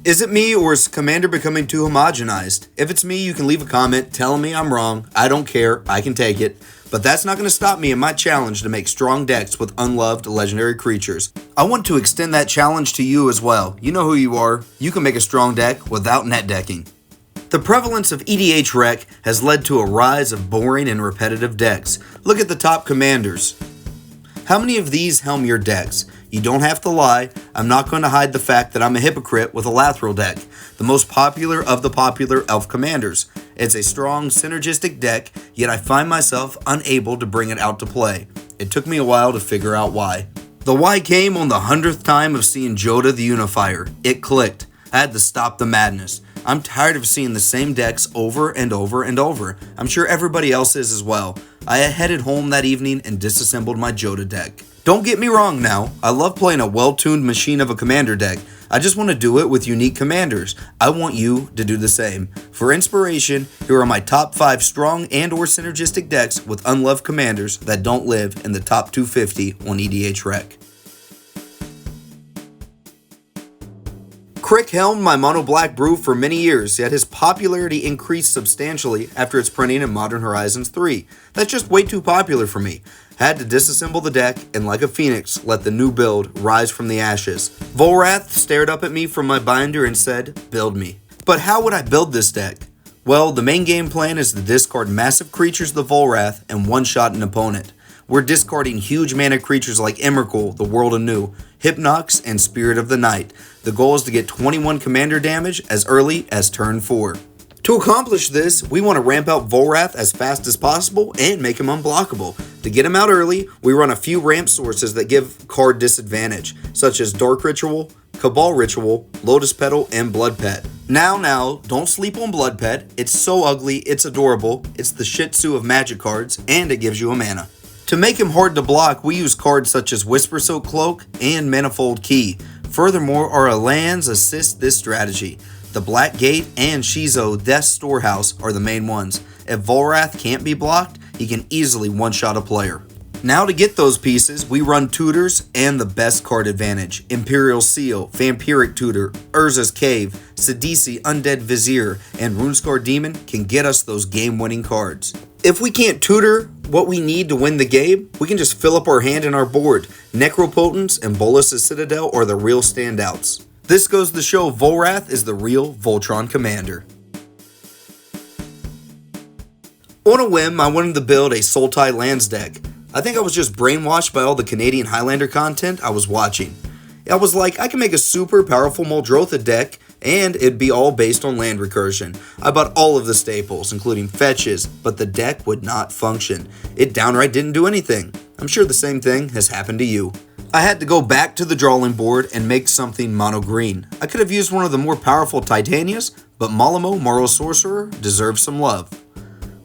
Is it me, or is Commander becoming too homogenized? If it's me, you can leave a comment telling me I'm wrong. I don't care, I can take it. But that's not going to stop me in my challenge to make strong decks with unloved legendary creatures. I want to extend that challenge to you as well. You know who you are. You can make a strong deck without net decking. The prevalence of EDH rec has led to a rise of boring and repetitive decks. Look at the top commanders. How many of these helm your decks? You don't have to lie. I'm not going to hide the fact that I'm a hypocrite with a Lathril deck, the most popular of the popular elf commanders. It's a strong, synergistic deck, yet I find myself unable to bring it out to play. It took me a while to figure out why. The why came on the 100th time of seeing Jodah the Unifier. It clicked. I had to stop the madness. I'm tired of seeing the same decks over and over and over. I'm sure everybody else is as well. I headed home that evening and disassembled my Jodah deck. Don't get me wrong now, I love playing a well-tuned machine of a commander deck. I just want to do it with unique commanders. I want you to do the same. For inspiration, here are my top 5 strong and or synergistic decks with unloved commanders that don't live in the top 250 on EDH Rec. Crick helmed my mono black brew for many years, yet his popularity increased substantially after its printing in Modern Horizons 3. That's just way too popular for me. Had to disassemble the deck, and like a phoenix, let the new build rise from the ashes. Volrath stared up at me from my binder and said, "Build me." But how would I build this deck? Well, the main game plan is to discard massive creatures of the Volrath and one-shot an opponent. We're discarding huge mana creatures like Emrakul, the World Anew, Hypnox, and Spirit of the Night. The goal is to get 21 commander damage as early as turn 4. To accomplish this, we want to ramp out Volrath as fast as possible and make him unblockable. To get him out early, we run a few ramp sources that give card disadvantage, such as Dark Ritual, Cabal Ritual, Lotus Petal, and Blood Pet. Now, don't sleep on Blood Pet. It's so ugly, it's adorable, it's the Shih Tzu of magic cards, and it gives you a mana. To make him hard to block, we use cards such as Whisper Silk Cloak and Manifold Key. Furthermore, our lands assist this strategy. The Black Gate and Shizo Death Storehouse are the main ones. If Volrath can't be blocked, he can easily one-shot a player. Now to get those pieces, we run tutors and the best card advantage. Imperial Seal, Vampiric Tutor, Urza's Cave, Sidisi Undead Vizier, and Runescar Demon can get us those game-winning cards. If we can't tutor what we need to win the game, we can just fill up our hand and our board. Necropotence and Bolas' Citadel are the real standouts. This goes to show Volrath is the real Voltron commander. On a whim, I wanted to build a Sultai lands deck. I think I was just brainwashed by all the Canadian Highlander content I was watching. I was like, I can make a super powerful Muldrotha deck, and it'd be all based on land recursion. I bought all of the staples, including fetches, but the deck would not function. It downright didn't do anything. I'm sure the same thing has happened to you. I had to go back to the drawing board and make something mono green. I could have used one of the more powerful Titanias, but Molimo Moral Sorcerer deserves some love.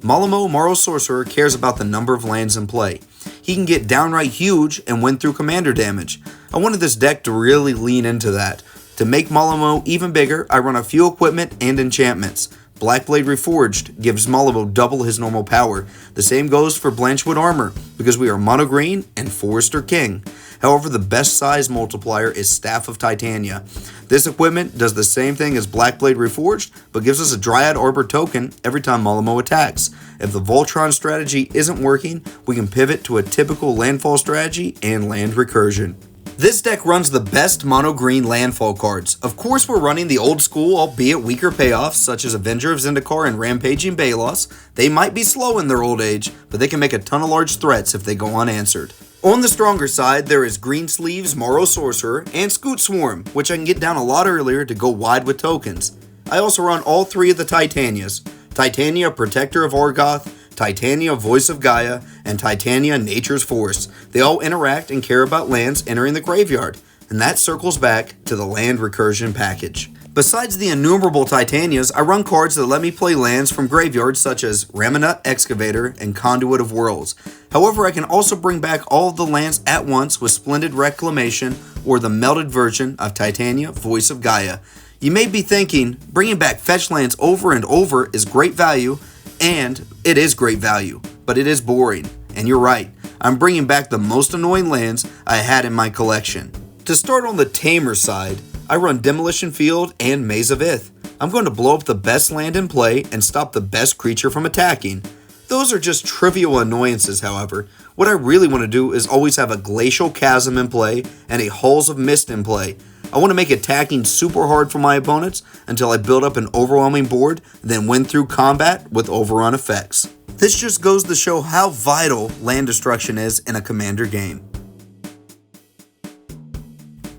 Molimo Moral Sorcerer cares about the number of lands in play. He can get downright huge and win through commander damage. I wanted this deck to really lean into that. To make Molimo even bigger, I run a few equipment and enchantments. Blackblade Reforged gives Molimo double his normal power. The same goes for Blanchwood Armor, because we are mono green and Forester King. However, the best size multiplier is Staff of Titania. This equipment does the same thing as Blackblade Reforged, but gives us a Dryad Arbor token every time Molimo attacks. If the Voltron strategy isn't working, we can pivot to a typical landfall strategy and land recursion. This deck runs the best mono green landfall cards. Of course, we're running the old school, albeit weaker payoffs, such as Avenger of Zendikar and Rampaging Balos. They might be slow in their old age, but they can make a ton of large threats if they go unanswered. On the stronger side, there is Greensleeves, Morrow Sorcerer, and Scoot Swarm, which I can get down a lot earlier to go wide with tokens. I also run all 3 of the Titanias. Titania, Protector of Orgoth, Titania, Voice of Gaia, and Titania, Nature's Force. They all interact and care about lands entering the graveyard, and that circles back to the land recursion package. Besides the innumerable Titanias, I run cards that let me play lands from graveyards such as Ramunap Excavator and Conduit of Worlds. However, I can also bring back all of the lands at once with Splendid Reclamation or the melded version of Titania, Voice of Gaia. You may be thinking, bringing back fetch lands over and over is great value, and it is great value, but it is boring. And you're right, I'm bringing back the most annoying lands I had in my collection. To start on the tamer side, I run Demolition Field and Maze of Ith. I'm going to blow up the best land in play and stop the best creature from attacking. Those are just trivial annoyances, however. What I really want to do is always have a Glacial Chasm in play and a Halls of Mist in play. I want to make attacking super hard for my opponents until I build up an overwhelming board, then win through combat with overrun effects. This just goes to show how vital land destruction is in a Commander game.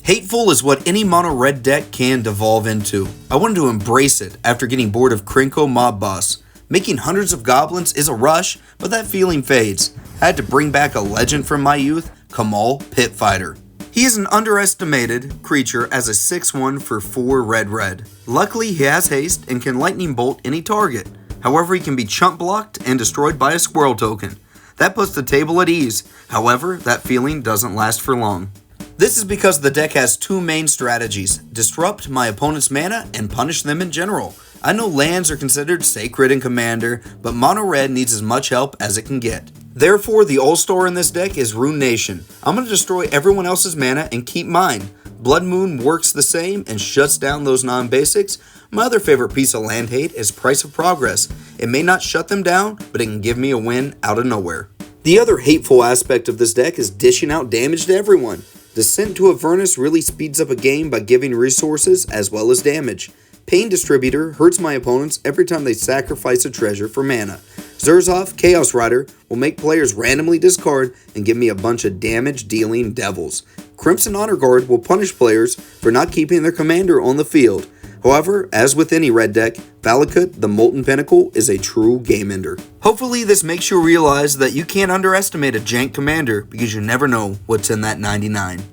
Hateful is what any mono red deck can devolve into. I wanted to embrace it after getting bored of Krenko Mob Boss. Making hundreds of goblins is a rush, but that feeling fades. I had to bring back a legend from my youth, Kamahl Pit Fighter. He is an underestimated creature as a 6/1 for 4 red. Luckily, he has haste and can lightning bolt any target. However, he can be chump blocked and destroyed by a squirrel token. That puts the table at ease. However, that feeling doesn't last for long. This is because the deck has 2 main strategies: disrupt my opponent's mana and punish them in general. I know lands are considered sacred in Commander, but mono red needs as much help as it can get. Therefore, the all-star in this deck is Rune Nation. I'm going to destroy everyone else's mana and keep mine. Blood Moon works the same and shuts down those non-basics. My other favorite piece of land hate is Price of Progress. It may not shut them down, but it can give me a win out of nowhere. The other hateful aspect of this deck is dishing out damage to everyone. Descent to Avernus really speeds up a game by giving resources as well as damage. Pain Distributor hurts my opponents every time they sacrifice a treasure for mana. Zurzov, Chaos Rider, will make players randomly discard and give me a bunch of damage-dealing devils. Crimson Honor Guard will punish players for not keeping their commander on the field. However, as with any red deck, Valakut, the Molten Pinnacle, is a true game ender. Hopefully this makes you realize that you can't underestimate a jank commander because you never know what's in that 99.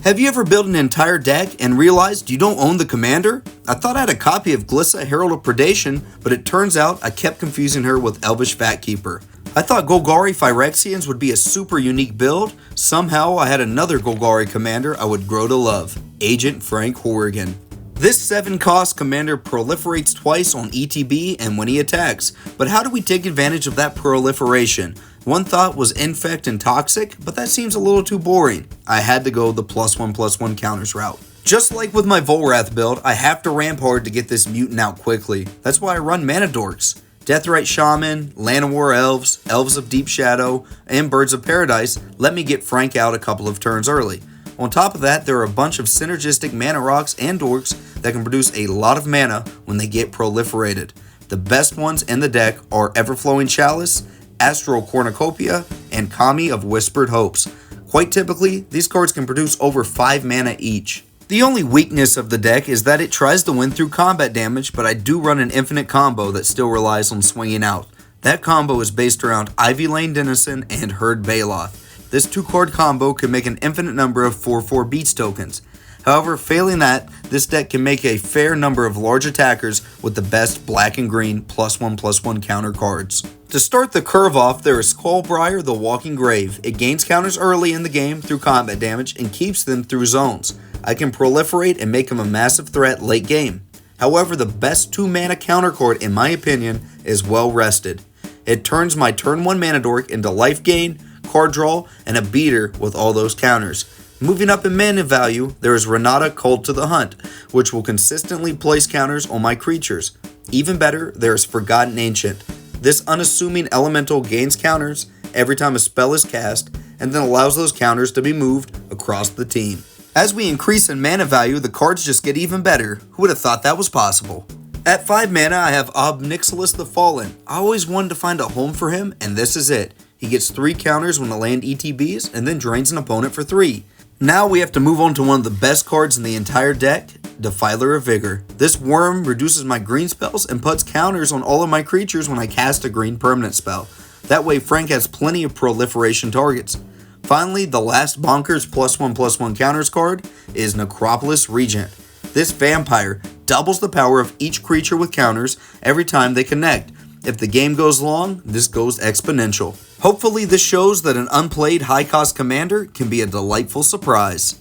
Have you ever built an entire deck and realized you don't own the commander? I thought I had a copy of Glissa, Herald of Predation, but it turns out I kept confusing her with Elvish Fatkeeper. I thought Golgari Phyrexians would be a super unique build. Somehow I had another Golgari commander I would grow to love, Agent Frank Horrigan. This 7-cost commander proliferates twice on ETB and when he attacks, but how do we take advantage of that proliferation? One thought was Infect and Toxic, but that seems a little too boring. I had to go the +1/+1 counters route. Just like with my Volrath build, I have to ramp hard to get this mutant out quickly. That's why I run Mana Dorks. Deathrite Shaman, Llanowar Elves, Elves of Deep Shadow, and Birds of Paradise let me get Frank out a couple of turns early. On top of that, there are a bunch of synergistic mana rocks and dorks that can produce a lot of mana when they get proliferated. The best ones in the deck are Everflowing Chalice, Astral Cornucopia, and Kami of Whispered Hopes. Quite typically, these cards can produce over 5 mana each. The only weakness of the deck is that it tries to win through combat damage, but I do run an infinite combo that still relies on swinging out. That combo is based around Ivy Lane Denizen and Herd Baloth. This 2-card combo can make an infinite number of 4/4 Beats tokens. However, failing that, this deck can make a fair number of large attackers with the best black and green +1/+1 counter cards. To start the curve off, there is Skullbriar the Walking Grave. It gains counters early in the game through combat damage and keeps them through zones. I can proliferate and make him a massive threat late game. However, the best 2-mana counter card, in my opinion, is Well Rested. It turns my turn 1 mana dork into life gain, card draw, and a beater with all those counters. Moving up in mana value, there is Renata Cult to the Hunt, which will consistently place counters on my creatures. Even better, there is Forgotten Ancient. This unassuming elemental gains counters every time a spell is cast, and then allows those counters to be moved across the team. As we increase in mana value, the cards just get even better. Who would have thought that was possible? At 5 mana, I have Nixilis the Fallen. I always wanted to find a home for him, and this is it. He gets 3 counters when the land ETBs, and then drains an opponent for 3. Now we have to move on to one of the best cards in the entire deck, Defiler of Vigor. This worm reduces my green spells and puts counters on all of my creatures when I cast a green permanent spell. That way Frank has plenty of proliferation targets. Finally, the last bonkers +1/+1 counters card is Necropolis Regent. This vampire doubles the power of each creature with counters every time they connect. If the game goes long, this goes exponential. Hopefully this shows that an unplayed high-cost commander can be a delightful surprise.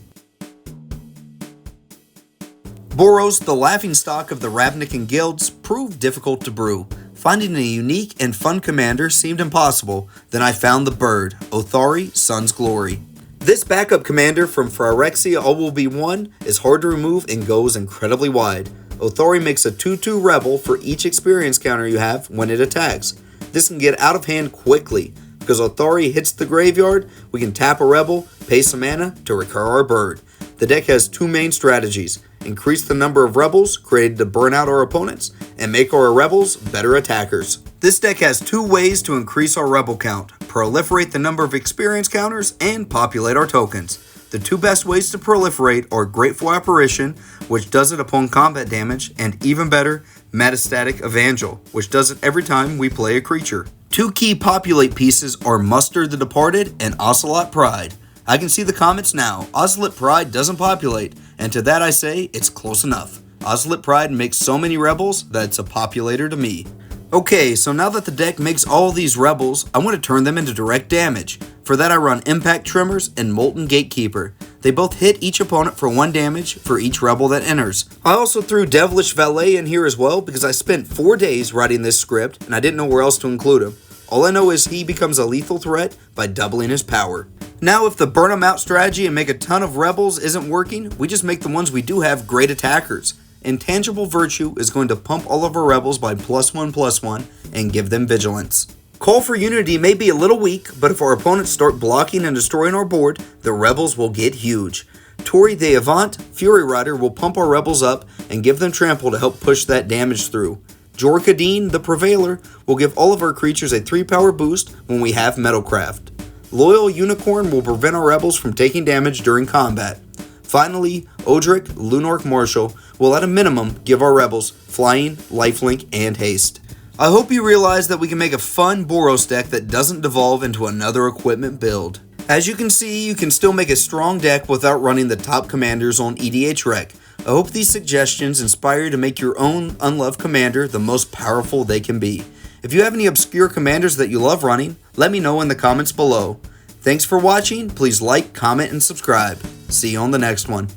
Boros, the laughingstock of the Ravnican guilds, proved difficult to brew. Finding a unique and fun commander seemed impossible, then I found the bird, Otharri, Sun's Glory. This backup commander from Phyrexia All Will Be One is hard to remove and goes incredibly wide. Otharri makes a 2/2 rebel for each experience counter you have when it attacks. This can get out of hand quickly. Because Otharri hits the graveyard, we can tap a rebel, pay some mana to recur our bird. The deck has two main strategies: increase the number of rebels created to burn out our opponents, and make our rebels better attackers. This deck has two ways to increase our rebel count: proliferate the number of experience counters, and populate our tokens. The two best ways to proliferate are Grateful Apparition, which does it upon combat damage, and even better, Metastatic Evangel, which does it every time we play a creature. Two key populate pieces are Muster the Departed and Ocelot Pride. I can see the comments now. Ocelot Pride doesn't populate, and to that I say, it's close enough. Ocelot Pride makes so many rebels that it's a populator to me. Okay, so now that the deck makes all these rebels, I want to turn them into direct damage. For that I run Impact Tremors and Molten Gatekeeper. They both hit each opponent for 1 damage for each rebel that enters. I also threw Devilish Valet in here as well because I spent 4 days writing this script and I didn't know where else to include him. All I know is he becomes a lethal threat by doubling his power. Now if the burn them out strategy and make a ton of rebels isn't working, we just make the ones we do have great attackers. Intangible Virtue is going to pump all of our rebels by +1/+1 and give them vigilance. Call for Unity may be a little weak, but if our opponents start blocking and destroying our board, the rebels will get huge. Tori the Avant Fury Rider will pump our rebels up and give them trample to help push that damage through. Jorkadeen the Prevailer will give all of our creatures a 3-power boost when we have Metalcraft. Loyal Unicorn will prevent our rebels from taking damage during combat. Finally, Odric Lunarch Marshal will at a minimum give our rebels flying, lifelink, and haste. I hope you realize that we can make a fun Boros deck that doesn't devolve into another equipment build. As you can see, you can still make a strong deck without running the top commanders on EDH Rec. I hope these suggestions inspire you to make your own unloved commander the most powerful they can be. If you have any obscure commanders that you love running, let me know in the comments below. Thanks for watching, please like, comment, and subscribe. See you on the next one.